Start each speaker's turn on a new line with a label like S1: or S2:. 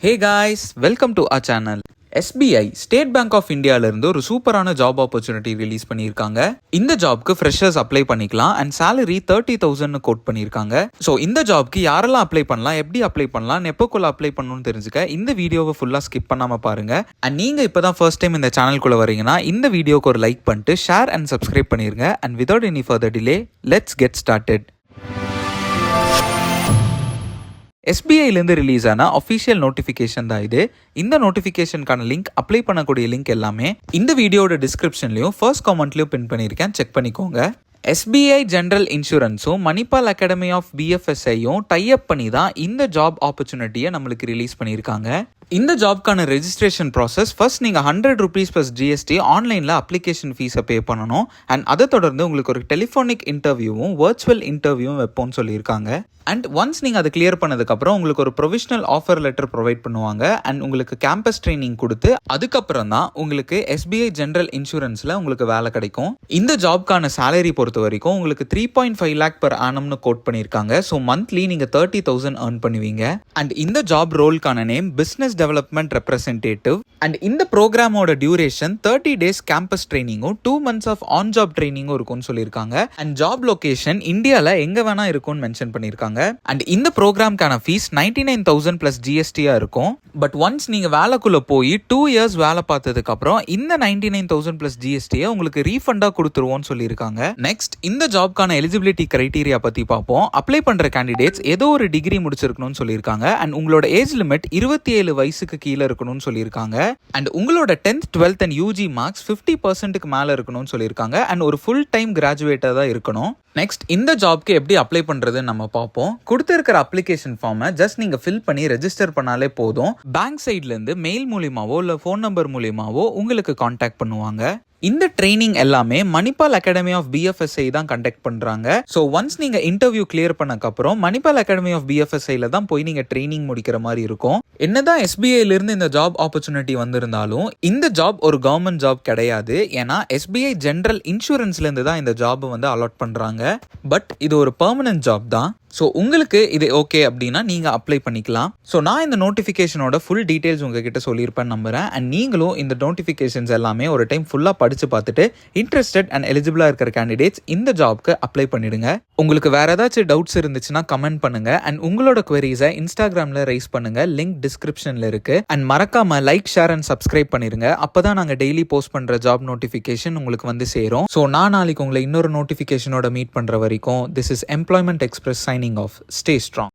S1: Hey guys, welcome to our channel. SBI state bank of இந்தியாவிலேருந்து ஒரு சூப்பரான job opportunity release பண்ணியிருக்காங்க. இந்த ஜாப்க்கு ஃப்ரெஷர்ஸ் அப்ளை பண்ணிக்கலாம் அண்ட் சேலரி 30,000 கோட் பண்ணியிருக்காங்க. ஸோ இந்த ஜாப்க்கு யாரெல்லாம் அப்ளை பண்ணலாம், எப்படி அப்ளை பண்ணலாம், எப்போக்குள்ள அப்ளை பண்ணணும்னு தெரிஞ்சுக்க இந்த வீடியோவை ஃபுல்லாக ஸ்கிப் பண்ணாமல் பாருங்க. அண்ட் நீங்கள் இப்போ தான் ஃபர்ஸ்ட் டைம் இந்த சேனல்குள்ளே வரீங்கன்னா இந்த வீடியோக்கு ஒரு லைக் பண்ணிட்டு ஷேர் அண்ட் சப்ஸ்கிரைப் பண்ணிருங்க. And without any further delay let's get started. எஸ்பிஐலேருந்து ரிலீஸ் ஆன அஃபிஷியல் நோட்டிஃபிகேஷன் தான் இது. இந்த நோட்டிஃபிகேஷனுக்கான லிங்க், அப்ளை பண்ணக்கூடிய லிங்க் எல்லாமே இந்த வீடியோட டிஸ்கிரிப்ஷன்லையும் ஃபர்ஸ்ட் காமெண்ட்லையும் பின் பண்ணியிருக்கேன், செக் பண்ணிக்கோங்க. எஸ்பிஐ ஜென்ரல் இன்சூரன்ஸும் மணிபால் அகாடமி ஆஃப் பிஎஃப்எஸ்ஐயும் டைப் பண்ணி தான் இந்த ஜாப் ஆப்பர்ச்சுனிட்டியை நம்மளுக்கு ரிலீஸ் பண்ணியிருக்காங்க. இந்த ஜாப்க்கான ரெஜிஸ்ட்ரேஷன் ப்ராசஸ் ஃபர்ஸ்ட் நீங்கள் 100 rupees + GST ஆன்லைனில் அப்ளிகேஷன் ஃபீஸை பே பண்ணணும். அண்ட் அதை தொடர்ந்து உங்களுக்கு ஒரு டெலிஃபோனிக் இன்டர்வியூவும் வர்ச்சுவல் இன்டர்வியூவும் வைப்போம்னு சொல்லியிருக்காங்க. அண்ட் ஒன்ஸ் நீங்கள் அதை கிளியர் பண்ணதுக்கப்புறம் உங்களுக்கு ஒரு ப்ரொவிஷனல் ஆஃபர் லெட்டர் ப்ரொவைட் பண்ணுவாங்க. அண்ட் உங்களுக்கு கேம்பஸ் ட்ரைனிங் கொடுத்து அதுக்கப்புறம் தான் உங்களுக்கு எஸ்பிஐ ஜென்ரல் இன்சூரன்ஸில் உங்களுக்கு வேலை கிடைக்கும். இந்த ஜாப்க்கான சேலரி பொறுத்த வரைக்கும் உங்களுக்கு 3.5 lakh per annumனு கோட் பண்ணியிருக்காங்க. ஸோ மந்த்லி நீங்கள் 30,000 earn பண்ணுவீங்க. அண்ட் இந்த ஜாப் ரோல்கான name business development representative. And இந்த ப்ரோக்ராமோட டியூரேஷன் 30 days கேம்பஸ் ட்ரைனிங்கும் 2 months ஆஃப் ஆன் ஜாப் ட்ரைனிங்கும் இருக்கும்னு சொல்லியிருக்காங்க. அண்ட் ஜாப் லொகேஷன் இந்தியாவில் எங்கே வேணா இருக்கும்னு மென்ஷன் பண்ணியிருக்காங்க. அண்ட் இந்த ப்ரோக்ராம்கான ஃபீஸ் 99,000 + GST இருக்கும். பட் ஒன்ஸ் நீங்க வேலைக்குள்ள போய் 2 years வேலை பார்த்ததுக்கு அப்புறம் இந்த 99,000 + GST உங்களுக்கு ரீஃபண்டா கொடுத்துருவோம்னு சொல்லியிருக்காங்க. நெக்ஸ்ட் இந்த ஜாப்க்கான எலிஜிபிலிட்டி கிரைட்டீரியா பத்தி பார்ப்போம். அப்ளை பண்ற கேண்டிடேட்ஸ் ஏதோ ஒரு டிகிரி முடிச்சிருக்கணும்னு சொல்லியிருக்காங்க. அண்ட் உங்களோட ஏஜ் லிமிட் 27 வயசுக்கு கீழே இருக்கணும்னு சொல்லியிருக்காங்க. அண்ட் உங்களோட 10th 12th and UG marks 50%க்கு மேல இருக்கணும்னு சொல்லியிருக்காங்க. அண்ட் ஒரு ஃபுல் டைம் கிராஜுவேட்டா தான் இருக்கணும். நெக்ஸ்ட் இந்த ஜாப்க்கு எப்படி அப்ளை பண்றதுன்னு நம்ம பார்ப்போம். கொடுத்திருக்கிற அப்ளிகேஷன் ஃபார்மை ஜஸ்ட் நீங்க ஃபில் பண்ணி ரெஜிஸ்டர் பண்ணாலே போதும். பேங்க் சைட்ல இருந்து மெயில் மூலியமாவோ இல்ல ஃபோன் நம்பர் மூலியமாவோ உங்களுக்கு கான்டாக்ட் பண்ணுவாங்க. இந்த ட்ரைனிங் எல்லாமே மணிபால் அகாடமி ஆஃப் பிஎஃப்எஸ்ஐ தான் கண்டக்ட் பண்றாங்க. ஸோ ஒன்ஸ் நீங்க இன்டர்வியூ கிளியர் பண்ணக்கப்புறம் மணிபால் அகாடமி ஆஃப் பிஎஃப்எஸ்ஐல தான் போய் நீங்க ட்ரைனிங் முடிக்கிற மாதிரி இருக்கும். என்னதான் எஸ்பிஐல இருந்து இந்த ஜாப் ஆப்பர்ச்சுனிட்டி வந்திருந்தாலும் இந்த ஜாப் ஒரு கவர்மெண்ட் ஜாப் கிடையாது. ஏன்னா எஸ்பிஐ ஜென்ரல் இன்சூரன்ஸ்ல இருந்து தான் இந்த ஜாப் வந்து அலாட் பண்றாங்க. பட் இது ஒரு பெர்மனன்ட் ஜாப் தான். ஸோ உங்களுக்கு இது ஓகே அப்படின்னா நீங்கள் அப்ளை பண்ணிக்கலாம். ஸோ நான் இந்த நோட்டிஃபிகேஷனோட ஃபுல் டீட்டெயில்ஸ் உங்ககிட்ட சொல்லியிருப்பேன் நம்புறேன். அண்ட் நீங்களும் இந்த நோட்டிஃபிகேஷன்ஸ் எல்லாமே ஒரு டைம் ஃபுல்லாக படித்து பார்த்துட்டு இன்ட்ரெஸ்டட் அண்ட் எலிஜிபிளாக இருக்கிற கேண்டிடேட்ஸ் இந்த ஜாப்க்கு அப்ளை பண்ணிடுங்க. உங்களுக்கு வேற ஏதாச்சும் டவுட்ஸ் இருந்துச்சுன்னா கமெண்ட் பண்ணுங்க. அண்ட் உங்களோட குவரிஸை இன்ஸ்டாகிராமில் ரைஸ் பண்ணுங்க, லிங்க் டிஸ்கிரிப்ஷனில் இருக்கு. அண்ட் மறக்காம லைக், ஷேர் அண்ட் சப்ஸ்கிரைப் பண்ணிருங்க. அப்போதான் நாங்கள் டெய்லி போஸ்ட் பண்ணுற ஜாப் நோட்டிஃபிகேஷன் உங்களுக்கு வந்து சேரும். ஸோ நான் நாளைக்கு உங்களை இன்னொரு நோட்டிஃபிகேஷனோட மீட் பண்ணுற வரைக்கும் this is employment express signing off. Stay strong.